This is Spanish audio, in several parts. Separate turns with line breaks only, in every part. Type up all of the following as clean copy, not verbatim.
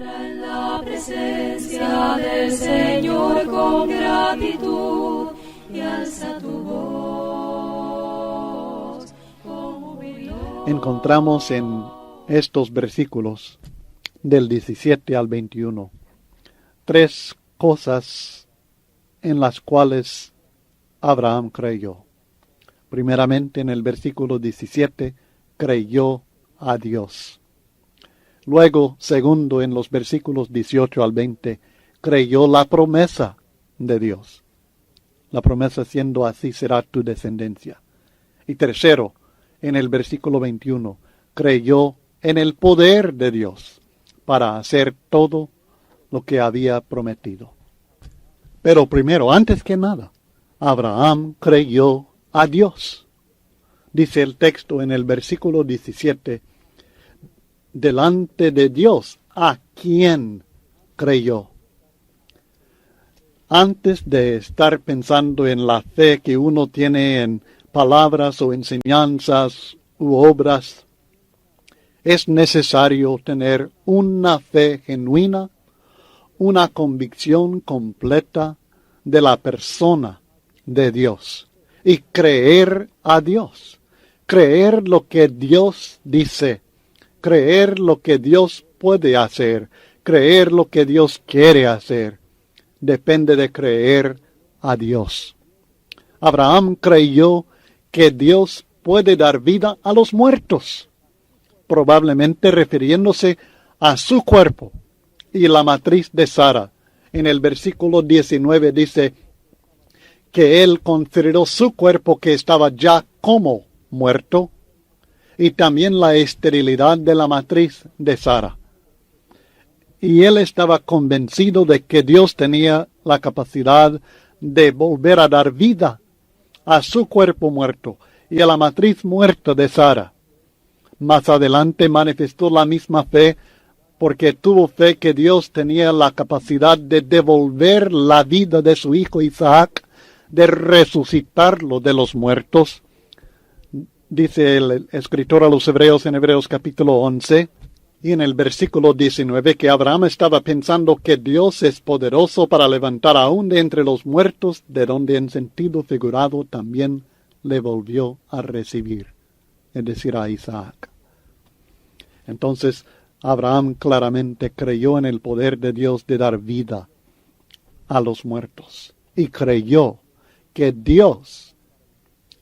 En la presencia del Señor con gratitud y alza tu voz con jubiloso.
Encontramos en estos versículos del 17 al 21 tres cosas en las cuales Abraham creyó. Primeramente, en el versículo 17, creyó a Dios. Luego, segundo, en los versículos 18 al 20, creyó la promesa de Dios. La promesa siendo así será tu descendencia. Y tercero, en el versículo 21, creyó en el poder de Dios para hacer todo lo que había prometido. Pero primero, antes que nada, Abraham creyó a Dios. Dice el texto en el versículo 17, delante de Dios, ¿a quién creyó? Antes de estar pensando en la fe que uno tiene en palabras o enseñanzas u obras, es necesario tener una fe genuina, una convicción completa de la persona de Dios y creer a Dios, creer lo que Dios dice, creer lo que Dios puede hacer, creer lo que Dios quiere hacer. Depende de creer a Dios. Abraham creyó que Dios puede dar vida a los muertos, probablemente refiriéndose a su cuerpo y la matriz de Sara. En el versículo 19 dice que él consideró su cuerpo que estaba ya como muerto, y también la esterilidad de la matriz de Sara. Y él estaba convencido de que Dios tenía la capacidad de volver a dar vida a su cuerpo muerto y a la matriz muerta de Sara. Más adelante manifestó la misma fe porque tuvo fe que Dios tenía la capacidad de devolver la vida de su hijo Isaac, de resucitarlo de los muertos. Dice el escritor a los Hebreos en Hebreos capítulo 11 y en el versículo 19 que Abraham estaba pensando que Dios es poderoso para levantar aún de entre los muertos, de donde en sentido figurado también le volvió a recibir, es decir, a Isaac. Entonces, Abraham claramente creyó en el poder de Dios de dar vida a los muertos y creyó que Dios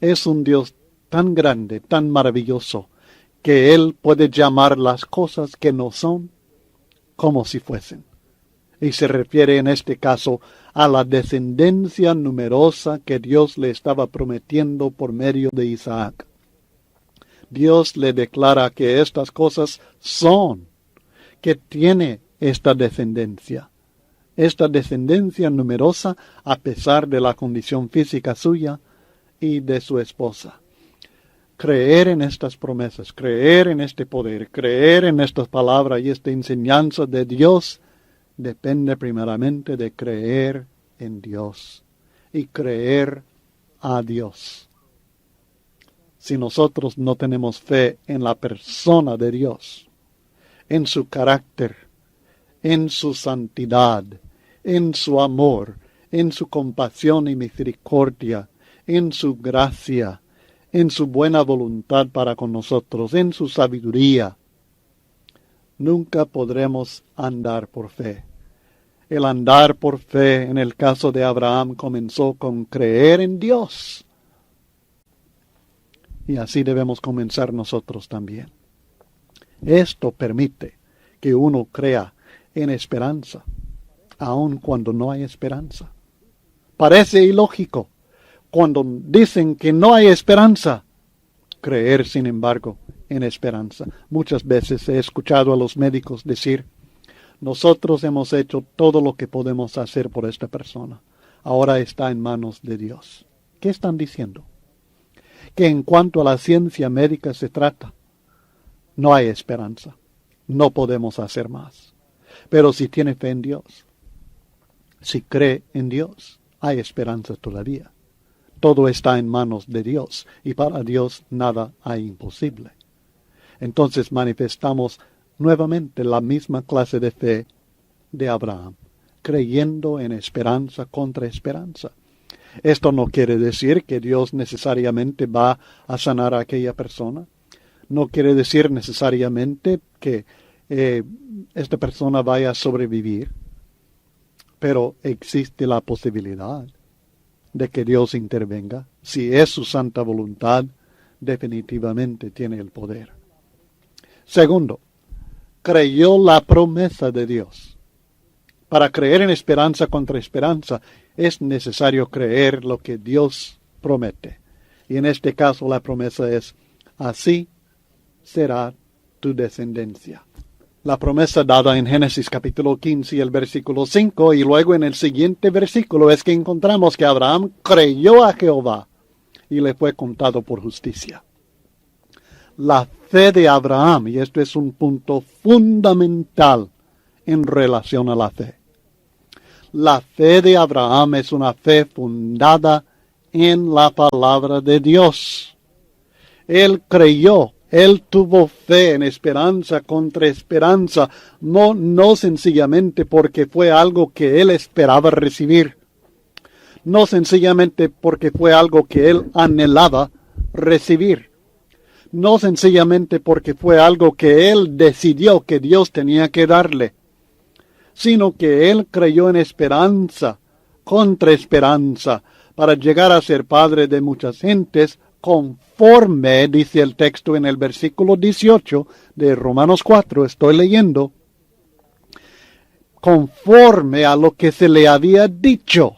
es un Dios tan grande, tan maravilloso, que Él puede llamar las cosas que no son como si fuesen. Y se refiere en este caso a la descendencia numerosa que Dios le estaba prometiendo por medio de Isaac. Dios le declara que estas cosas son, que tiene esta descendencia numerosa a pesar de la condición física suya y de su esposa. Creer en estas promesas, creer en este poder, creer en estas palabras y esta enseñanza de Dios depende primeramente de creer en Dios y creer a Dios. Si nosotros no tenemos fe en la persona de Dios, en su carácter, en su santidad, en su amor, en su compasión y misericordia, en su gracia, en su buena voluntad para con nosotros, en su sabiduría, nunca podremos andar por fe. El andar por fe en el caso de Abraham comenzó con creer en Dios. Y así debemos comenzar nosotros también. Esto permite que uno crea en esperanza, aun cuando no hay esperanza. Parece ilógico cuando dicen que no hay esperanza, creer sin embargo en esperanza. Muchas veces he escuchado a los médicos decir, nosotros hemos hecho todo lo que podemos hacer por esta persona. Ahora está en manos de Dios. ¿Qué están diciendo? Que en cuanto a la ciencia médica se trata, no hay esperanza. No podemos hacer más. Pero si tiene fe en Dios, si cree en Dios, hay esperanza todavía. Todo está en manos de Dios y para Dios nada hay imposible. Entonces manifestamos nuevamente la misma clase de fe de Abraham, creyendo en esperanza contra esperanza. Esto no quiere decir que Dios necesariamente va a sanar a aquella persona. No quiere decir necesariamente que esta persona vaya a sobrevivir. Pero existe la posibilidad de que Dios intervenga. Si es su santa voluntad, definitivamente tiene el poder. Segundo, creyó la promesa de Dios. Para creer en esperanza contra esperanza, es necesario creer lo que Dios promete. Y en este caso la promesa es, así será tu descendencia. La promesa dada en Génesis capítulo 15 y el versículo 5, y luego en el siguiente versículo es que encontramos que Abraham creyó a Jehová y le fue contado por justicia. La fe de Abraham, y esto es un punto fundamental en relación a la fe. La fe de Abraham es una fe fundada en la palabra de Dios. Él creyó. Él tuvo fe en esperanza contra esperanza, no sencillamente porque fue algo que él esperaba recibir, no sencillamente porque fue algo que él anhelaba recibir, no sencillamente porque fue algo que él decidió que Dios tenía que darle, sino que él creyó en esperanza contra esperanza para llegar a ser padre de muchas gentes, conforme, dice el texto en el versículo 18 de Romanos 4, estoy leyendo, conforme a lo que se le había dicho,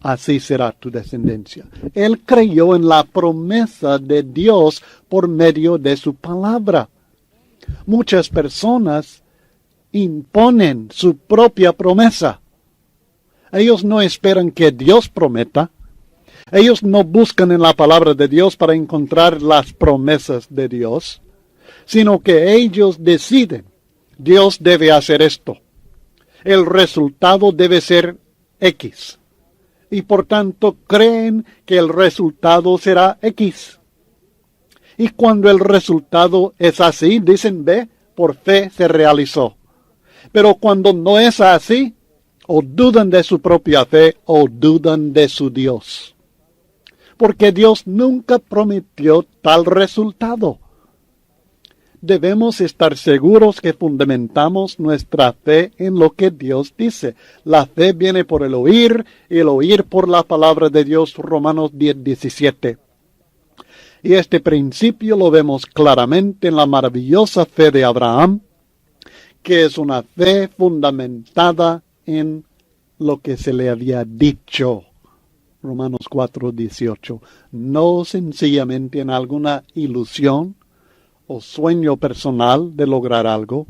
así será tu descendencia. Él creyó en la promesa de Dios por medio de su palabra. Muchas personas imponen su propia promesa. Ellos no esperan que Dios prometa. Ellos no buscan en la palabra de Dios para encontrar las promesas de Dios, sino que ellos deciden, Dios debe hacer esto. El resultado debe ser X. Y por tanto creen que el resultado será X. Y cuando el resultado es así, dicen, ve, por fe se realizó. Pero cuando no es así, o dudan de su propia fe o dudan de su Dios. Porque Dios nunca prometió tal resultado. Debemos estar seguros que fundamentamos nuestra fe en lo que Dios dice. La fe viene por el oír, y el oír por la palabra de Dios, Romanos 10:17. Y este principio lo vemos claramente en la maravillosa fe de Abraham, que es una fe fundamentada en lo que se le había dicho. Romanos 4:18. No sencillamente en alguna ilusión o sueño personal de lograr algo,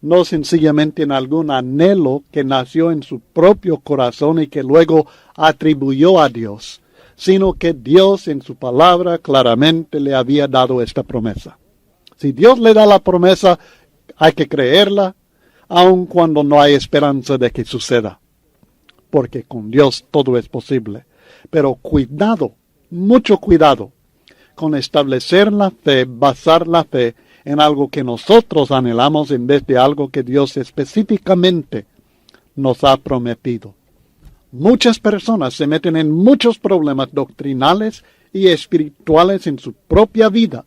no sencillamente en algún anhelo que nació en su propio corazón y que luego atribuyó a Dios, sino que Dios en su palabra claramente le había dado esta promesa. Si Dios le da la promesa, hay que creerla, aun cuando no hay esperanza de que suceda, porque con Dios todo es posible. Pero cuidado, mucho cuidado, con establecer la fe, basar la fe en algo que nosotros anhelamos en vez de algo que Dios específicamente nos ha prometido. Muchas personas se meten en muchos problemas doctrinales y espirituales en su propia vida.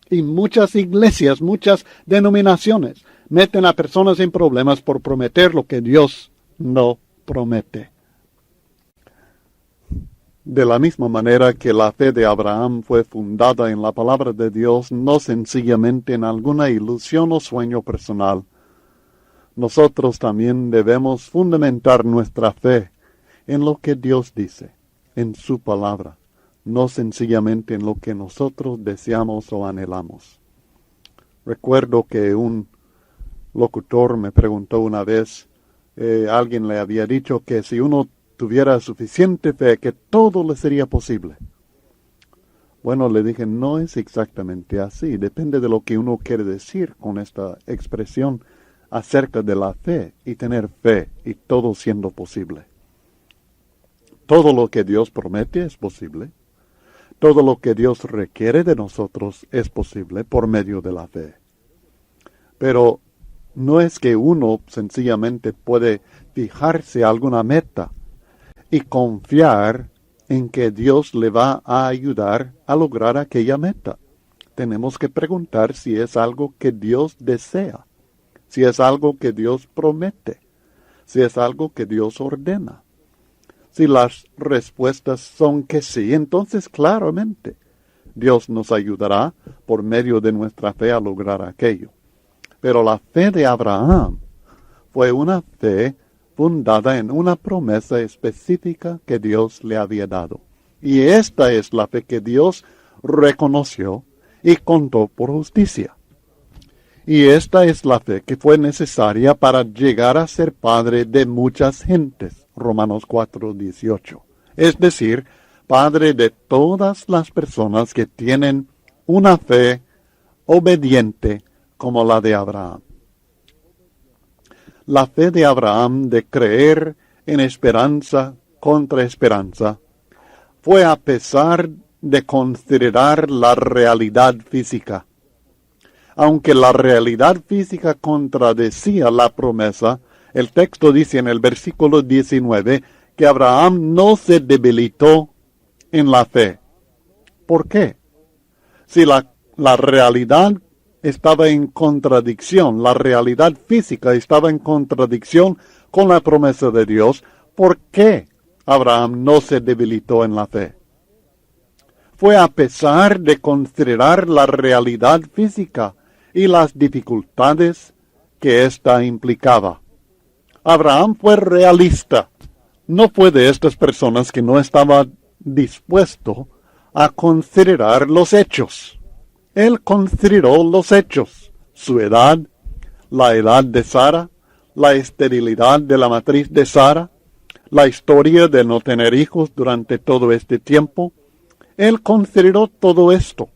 Y muchas iglesias, muchas denominaciones meten a personas en problemas por prometer lo que Dios no promete. De la misma manera que la fe de Abraham fue fundada en la palabra de Dios, no sencillamente en alguna ilusión o sueño personal, nosotros también debemos fundamentar nuestra fe en lo que Dios dice, en su palabra, no sencillamente en lo que nosotros deseamos o anhelamos. Recuerdo que un locutor me preguntó una vez, alguien le había dicho que si uno tuviera suficiente fe, que todo le sería posible. Bueno, le dije, no es exactamente así. Depende de lo que uno quiere decir con esta expresión acerca de la fe y tener fe y todo siendo posible. Todo lo que Dios promete es posible. Todo lo que Dios requiere de nosotros es posible por medio de la fe. Pero no es que uno sencillamente puede fijarse alguna meta y confiar en que Dios le va a ayudar a lograr aquella meta. Tenemos que preguntar si es algo que Dios desea, si es algo que Dios promete, si es algo que Dios ordena. Si las respuestas son que sí, entonces claramente Dios nos ayudará por medio de nuestra fe a lograr aquello. Pero la fe de Abraham fue una fe fundada en una promesa específica que Dios le había dado. Y esta es la fe que Dios reconoció y contó por justicia. Y esta es la fe que fue necesaria para llegar a ser padre de muchas gentes. Romanos 4:18. Es decir, padre de todas las personas que tienen una fe obediente como la de Abraham. La fe de Abraham de creer en esperanza contra esperanza fue a pesar de considerar la realidad física. Aunque la realidad física contradecía la promesa, el texto dice en el versículo 19 que Abraham no se debilitó en la fe. ¿Por qué? Si la realidad estaba en contradicción, la realidad física estaba en contradicción con la promesa de Dios, ¿por qué Abraham no se debilitó en la fe? Fue a pesar de considerar la realidad física y las dificultades que ésta implicaba. Abraham fue realista. No fue de estas personas que no estaba dispuesto a considerar los hechos. Él consideró los hechos, su edad, la edad de Sara, la esterilidad de la matriz de Sara, la historia de no tener hijos durante todo este tiempo. Él consideró todo esto.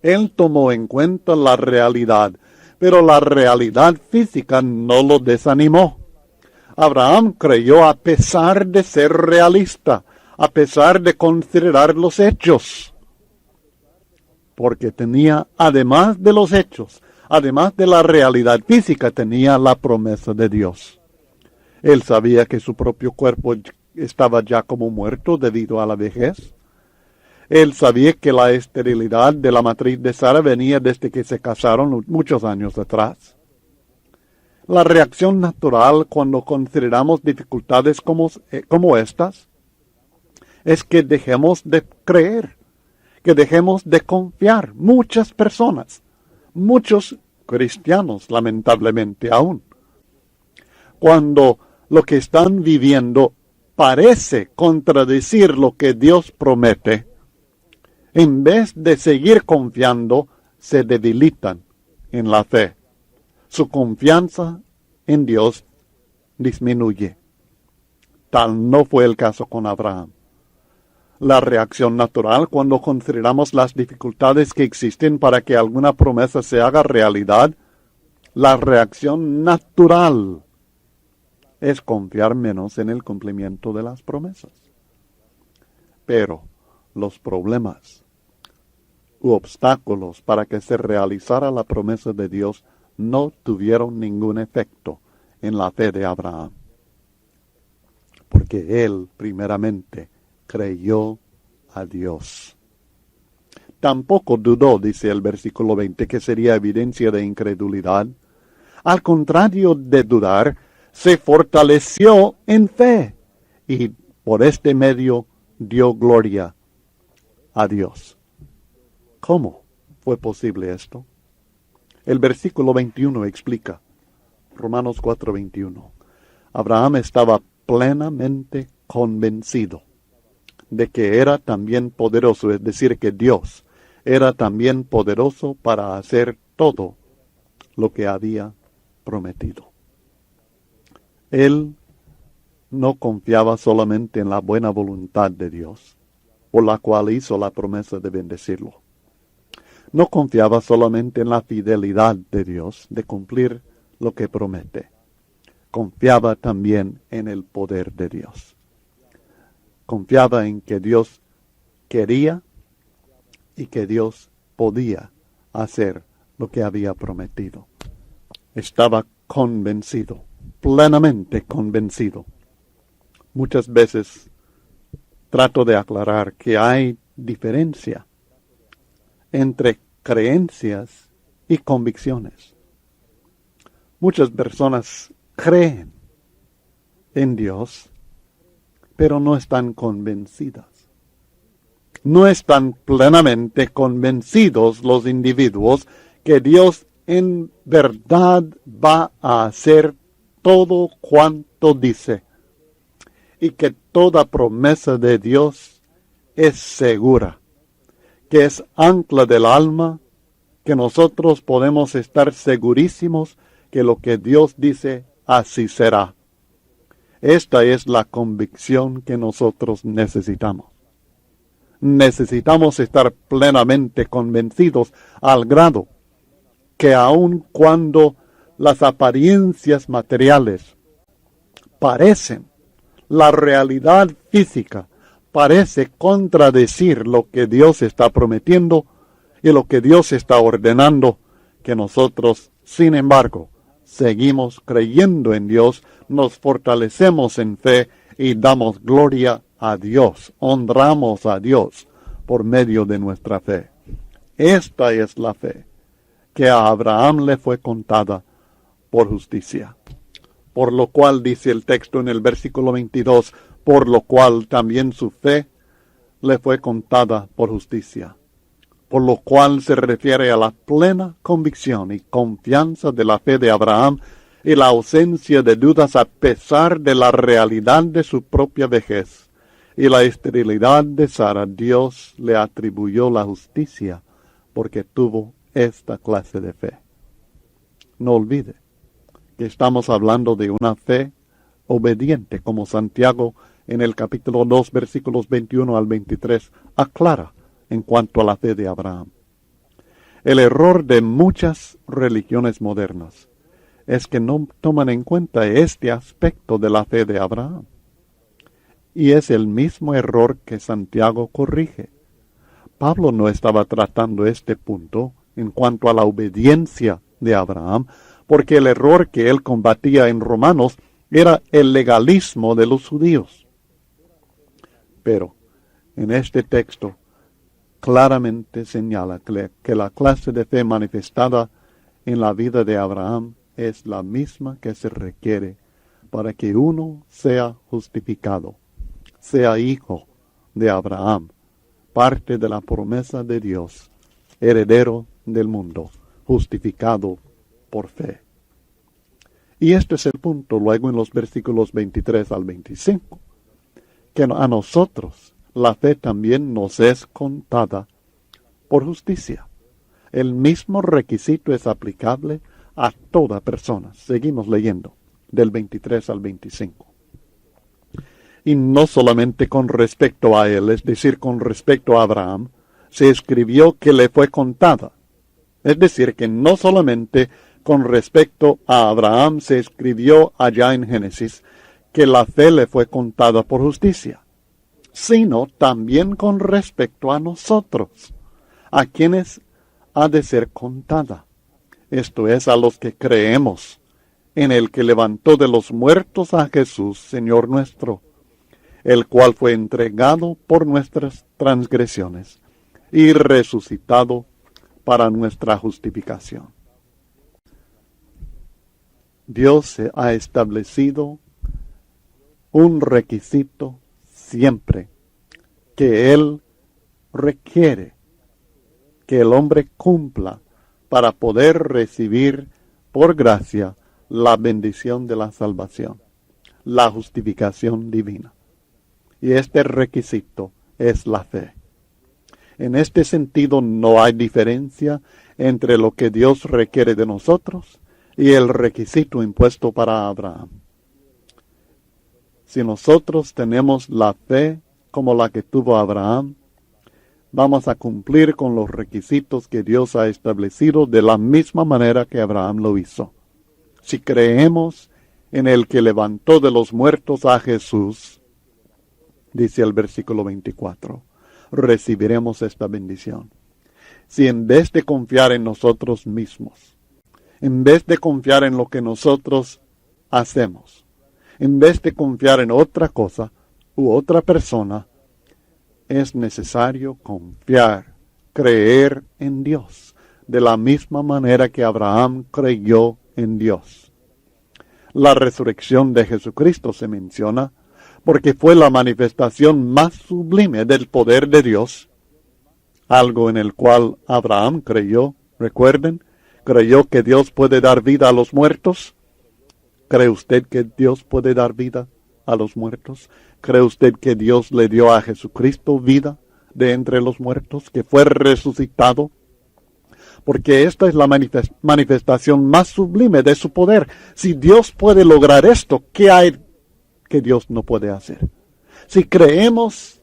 Él tomó en cuenta la realidad, pero la realidad física no lo desanimó. Abraham creyó a pesar de ser realista, a pesar de considerar los hechos. Porque tenía, además de los hechos, además de la realidad física, tenía la promesa de Dios. Él sabía que su propio cuerpo estaba ya como muerto debido a la vejez. Él sabía que la esterilidad de la matriz de Sara venía desde que se casaron muchos años atrás. La reacción natural cuando consideramos dificultades como estas es que dejemos de creer, que dejemos de confiar. Muchas personas, muchos cristianos, lamentablemente aún, cuando lo que están viviendo parece contradecir lo que Dios promete, en vez de seguir confiando, se debilitan en la fe. Su confianza en Dios disminuye. Tal no fue el caso con Abraham. La reacción natural cuando consideramos las dificultades que existen para que alguna promesa se haga realidad, la reacción natural es confiar menos en el cumplimiento de las promesas. Pero los problemas u obstáculos para que se realizara la promesa de Dios no tuvieron ningún efecto en la fe de Abraham. Porque él primeramente creyó a Dios. Tampoco dudó, dice el versículo 20, que sería evidencia de incredulidad. Al contrario de dudar, se fortaleció en fe y por este medio dio gloria a Dios. ¿Cómo fue posible esto? El versículo 21 explica, Romanos 4:21. Abraham estaba plenamente convencido de que era también poderoso, es decir, que Dios era también poderoso para hacer todo lo que había prometido. Él no confiaba solamente en la buena voluntad de Dios, por la cual hizo la promesa de bendecirlo. No confiaba solamente en la fidelidad de Dios de cumplir lo que promete. Confiaba también en el poder de Dios. Confiaba en que Dios quería y que Dios podía hacer lo que había prometido. Estaba convencido, plenamente convencido. Muchas veces trato de aclarar que hay diferencia entre creencias y convicciones. Muchas personas creen en Dios, pero no están convencidas. No están plenamente convencidos los individuos que Dios en verdad va a hacer todo cuanto dice, y que toda promesa de Dios es segura, que es ancla del alma, que nosotros podemos estar segurísimos que lo que Dios dice, así será. Esta es la convicción que nosotros necesitamos. Necesitamos estar plenamente convencidos al grado que aun cuando las apariencias materiales parecen, la realidad física parece contradecir lo que Dios está prometiendo y lo que Dios está ordenando, que nosotros, sin embargo, seguimos creyendo en Dios, nos fortalecemos en fe y damos gloria a Dios, honramos a Dios por medio de nuestra fe. Esta es la fe que a Abraham le fue contada por justicia. Por lo cual, dice el texto en el versículo 22, por lo cual también su fe le fue contada por justicia. Por lo cual se refiere a la plena convicción y confianza de la fe de Abraham y la ausencia de dudas a pesar de la realidad de su propia vejez y la esterilidad de Sara. Dios le atribuyó la justicia porque tuvo esta clase de fe. No olvide que estamos hablando de una fe obediente, como Santiago en el capítulo 2, versículos 21 al 23, aclara en cuanto a la fe de Abraham. El error de muchas religiones modernas es que no toman en cuenta este aspecto de la fe de Abraham. Y es el mismo error que Santiago corrige. Pablo no estaba tratando este punto en cuanto a la obediencia de Abraham, porque el error que él combatía en Romanos era el legalismo de los judíos. Pero en este texto claramente señala que la clase de fe manifestada en la vida de Abraham es la misma que se requiere para que uno sea justificado, sea hijo de Abraham, parte de la promesa de Dios, heredero del mundo, justificado por fe. Y este es el punto luego en los versículos 23 al 25, que a nosotros la fe también nos es contada por justicia. El mismo requisito es aplicable a toda persona. Seguimos leyendo del 23 al 25. Y no solamente con respecto a él, es decir, con respecto a Abraham, se escribió que le fue contada. Es decir, que no solamente con respecto a Abraham se escribió allá en Génesis que la fe le fue contada por justicia, sino también con respecto a nosotros, a quienes ha de ser contada. Esto es, a los que creemos en el que levantó de los muertos a Jesús, Señor nuestro, el cual fue entregado por nuestras transgresiones y resucitado para nuestra justificación. Dios ha establecido un requisito siempre que Él requiere que el hombre cumpla para poder recibir por gracia la bendición de la salvación, la justificación divina. Y este requisito es la fe. En este sentido no hay diferencia entre lo que Dios requiere de nosotros y el requisito impuesto para Abraham. Si nosotros tenemos la fe como la que tuvo Abraham, vamos a cumplir con los requisitos que Dios ha establecido de la misma manera que Abraham lo hizo. Si creemos en el que levantó de los muertos a Jesús, dice el versículo 24, recibiremos esta bendición. si en vez de confiar en nosotros mismos, en vez de confiar en lo que nosotros hacemos, en vez de confiar en otra cosa u otra persona, es necesario confiar, creer en Dios, de la misma manera que Abraham creyó en Dios. La resurrección de Jesucristo se menciona porque fue la manifestación más sublime del poder de Dios, algo en el cual Abraham creyó. Recuerden, creyó que Dios puede dar vida a los muertos. ¿Cree usted que Dios puede dar vida a los muertos? ¿Cree usted que Dios le dio a Jesucristo vida de entre los muertos, que fue resucitado? Porque esta es la manifestación más sublime de su poder. Si Dios puede lograr esto, ¿qué hay que Dios no puede hacer? Si creemos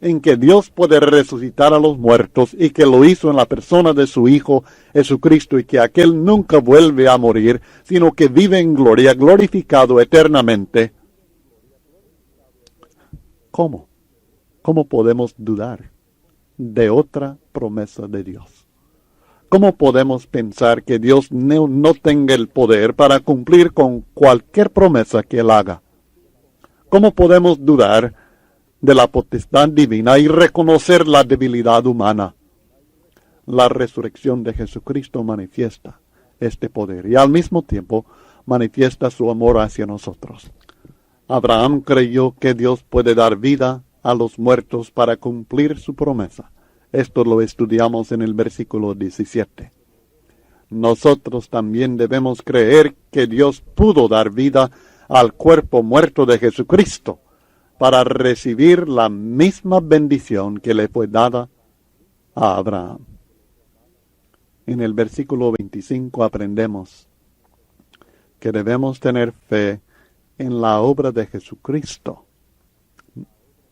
en que Dios puede resucitar a los muertos y que lo hizo en la persona de su Hijo Jesucristo y que aquel nunca vuelve a morir, sino que vive en gloria, glorificado eternamente, ¿cómo? ¿Cómo podemos dudar de otra promesa de Dios? ¿Cómo podemos pensar que Dios no tenga el poder para cumplir con cualquier promesa que Él haga? ¿Cómo podemos dudar de la potestad divina y reconocer la debilidad humana? La resurrección de Jesucristo manifiesta este poder y al mismo tiempo manifiesta su amor hacia nosotros. Abraham creyó que Dios puede dar vida a los muertos para cumplir su promesa. Esto lo estudiamos en el versículo 17. Nosotros también debemos creer que Dios pudo dar vida al cuerpo muerto de Jesucristo para recibir la misma bendición que le fue dada a Abraham. En el versículo 25 aprendemos que debemos tener fe en la obra de Jesucristo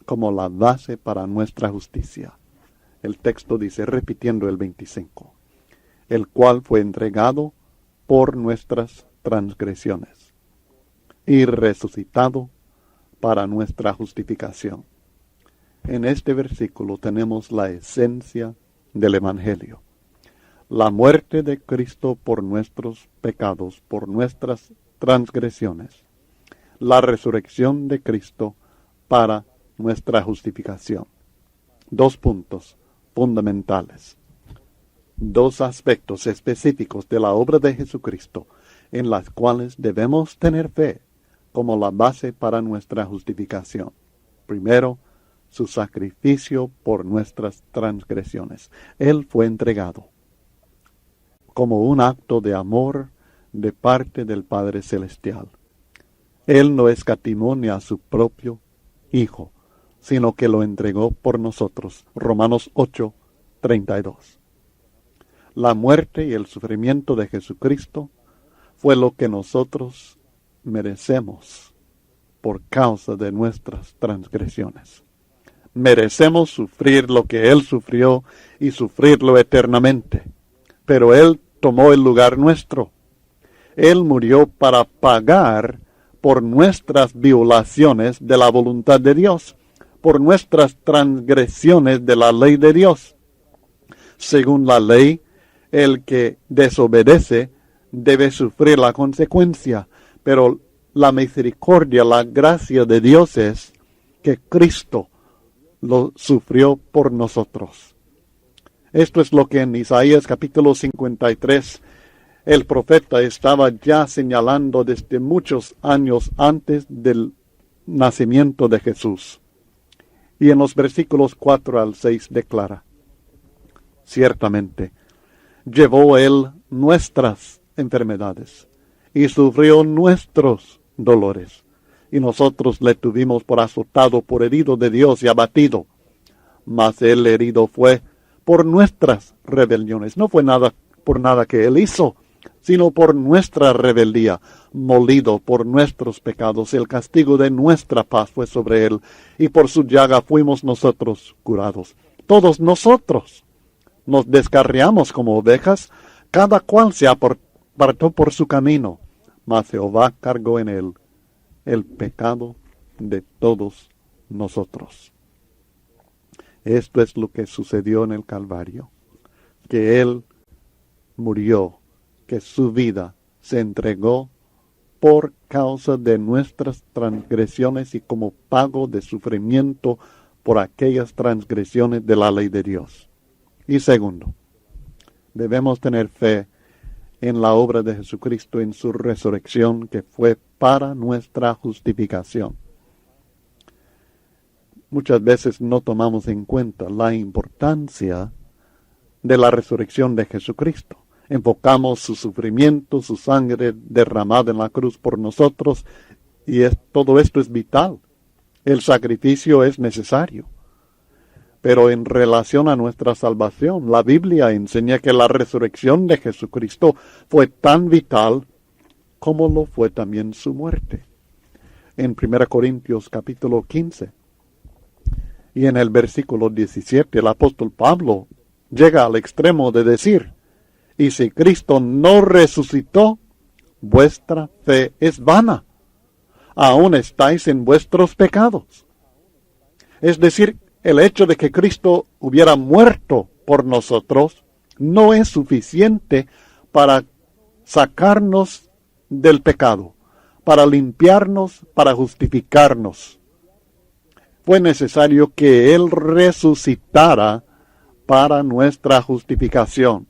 como la base para nuestra justicia. El texto dice, repitiendo el 25, el cual fue entregado por nuestras transgresiones y resucitado para nuestra justificación. En este versículo tenemos la esencia del Evangelio. La muerte de Cristo por nuestros pecados, por nuestras transgresiones. La resurrección de Cristo para nuestra justificación. Dos puntos fundamentales. Dos aspectos específicos de la obra de Jesucristo en las cuales debemos tener fe como la base para nuestra justificación. Primero, su sacrificio por nuestras transgresiones. Él fue entregado como un acto de amor de parte del Padre Celestial. Él no escatimó ni a su propio Hijo, sino que lo entregó por nosotros. Romanos 8:32. La muerte y el sufrimiento de Jesucristo fue lo que nosotros merecemos por causa de nuestras transgresiones. Merecemos sufrir lo que Él sufrió y sufrirlo eternamente. Pero Él tomó el lugar nuestro. Él murió para pagar por nuestras violaciones de la voluntad de Dios, por nuestras transgresiones de la ley de Dios. Según la ley, el que desobedece debe sufrir la consecuencia, pero la misericordia, la gracia de Dios es que Cristo lo sufrió por nosotros. Esto es lo que en Isaías capítulo 53 el profeta estaba ya señalando desde muchos años antes del nacimiento de Jesús. Y en los versículos 4 al 6 declara, ciertamente, llevó Él nuestras enfermedades y sufrió nuestros dolores. Y nosotros le tuvimos por azotado, por herido de Dios y abatido. Mas Él herido fue por nuestras rebeliones. No fue nada por nada que Él hizo, sino por nuestra rebeldía, molido por nuestros pecados. El castigo de nuestra paz fue sobre Él, y por su llaga fuimos nosotros curados. Todos nosotros nos descarriamos como ovejas, cada cual se apartó por su camino, mas Jehová cargó en Él el pecado de todos nosotros. Esto es lo que sucedió en el Calvario. que Él murió, que su vida se entregó por causa de nuestras transgresiones y como pago de sufrimiento por aquellas transgresiones de la ley de Dios. Y segundo, debemos tener fe en la obra de Jesucristo, en su resurrección, que fue para nuestra justificación. Muchas veces no tomamos en cuenta la importancia de la resurrección de Jesucristo. Enfocamos su sufrimiento, su sangre derramada en la cruz por nosotros, y todo esto es vital. El sacrificio es necesario. Pero en relación a nuestra salvación, la Biblia enseña que la resurrección de Jesucristo fue tan vital como lo fue también su muerte. En 1 Corintios capítulo 15 y en el versículo 17, el apóstol Pablo llega al extremo de decir: y si Cristo no resucitó, vuestra fe es vana. Aún estáis en vuestros pecados. Es decir, el hecho de que Cristo hubiera muerto por nosotros no es suficiente para sacarnos del pecado, para limpiarnos, para justificarnos. Fue necesario que Él resucitara para nuestra justificación.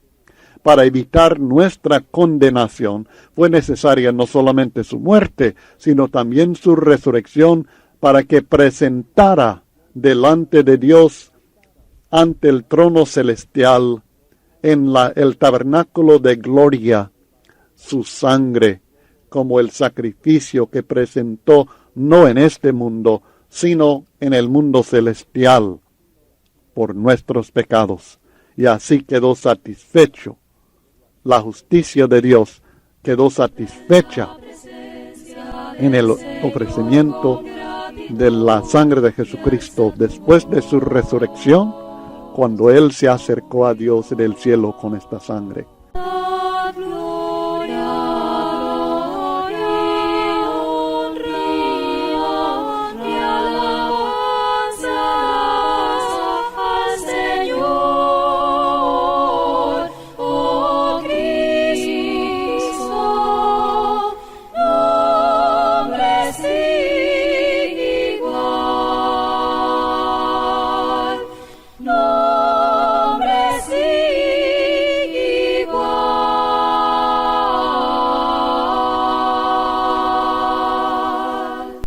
Para evitar nuestra condenación, fue necesaria no solamente su muerte, sino también su resurrección, para que presentara delante de Dios, ante el trono celestial, en el tabernáculo de gloria, su sangre, como el sacrificio que presentó no en este mundo, sino en el mundo celestial, por nuestros pecados. Y así quedó satisfecho. La justicia de Dios quedó satisfecha en el ofrecimiento de la sangre de Jesucristo después de su resurrección, cuando Él se acercó a Dios en el cielo con esta sangre.